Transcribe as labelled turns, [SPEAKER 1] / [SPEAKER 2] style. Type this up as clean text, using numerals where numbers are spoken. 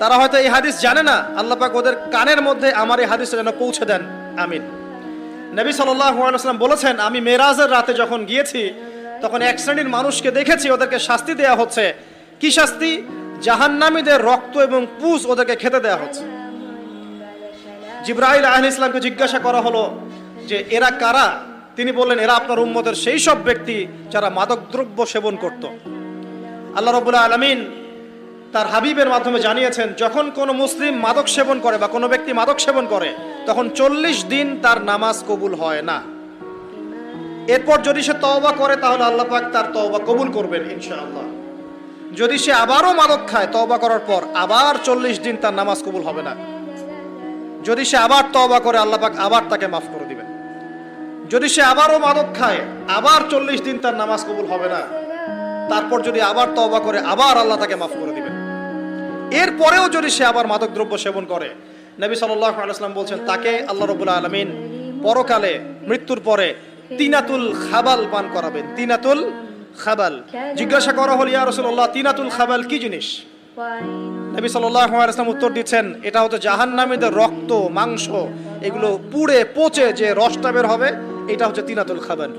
[SPEAKER 1] তারা হয়তো এই হাদিস জানে না, আল্লাহ পাক ওদের কানের মধ্যে আমার এই হাদিসটা যেন পৌঁছে দেন, আমিন। নবী সাল্লাল্লাহু আলাইহি ওয়াসাল্লাম বলেছেন, আমি মেরাজের রাতে যখন গিয়েছি তখন এক শ্রেণীর মানুষকে দেখেছি, ওদেরকে শাস্তি দেয়া হচ্ছে। কি শাস্তি? জাহান্নামীদের রক্ত এবং পুঁজ ওদেরকে খেতে দেয়া হচ্ছে। জিবরাইল আলাইহিস সালামকে জিজ্ঞাসা করা হলো যে এরা কারা? তিনি বললেন, এরা আপনার উম্মতের সেই সব ব্যক্তি যারা মাদকদ্রব্য সেবন করত। আল্লাহ রাব্বুল আলামিন তার হাবিবের মাধ্যমে জানিয়েছেন, যখন কোনো মুসলিম মাদক সেবন করে বা কোনো ব্যক্তি মাদক সেবন করে তখন 40 দিন তার নামাজ কবুল হয় না। এরপর যদি সে তওবা করে তাহলে আল্লাহ পাক তার তওবা কবুল করবেন ইনশাআল্লাহ। যদি সে আবারও মাদক খায় তওবা করার পর, আবার 40 দিন তার নামাজ কবুল হবে না। যদি সে আবার তওবা করে আল্লাহ পাক আবার তাকে মাফ করে দিবেন। যদি সে আবারও মাদক খায় আবার 40 দিন তার নামাজ কবুল হবে না। তারপর যদি আবার তওবা করে আবার আল্লাহ তাকে মাফ করে দিবেন। এরপরেও যদি সে আবার মাদকদ্রব্য সেবন করে, নবী সাল্লাল্লাহু আলাইহি ওয়াসাল্লাম বলছেন তাকে আল্লাহ রাব্বুল আলামিন পরকালে মৃত্যুর পরে তিনাতুল খাবাল পান করাবেন। তিনাতুল খাবাল। জিজ্ঞাসা করা হল, ইয়া রাসূলুল্লাহ, তিনাতুল খাবাল কি জিনিস? নবী সাল্লাল্লাহু আলাইহি ওয়াসাল্লাম উত্তর দিচ্ছেন, এটা হচ্ছে জাহান্নামীদের রক্ত, মাংস, এগুলো পুড়ে পচে যে রসটা বের হবে, এটা হচ্ছে তিনাতুল খাবাল।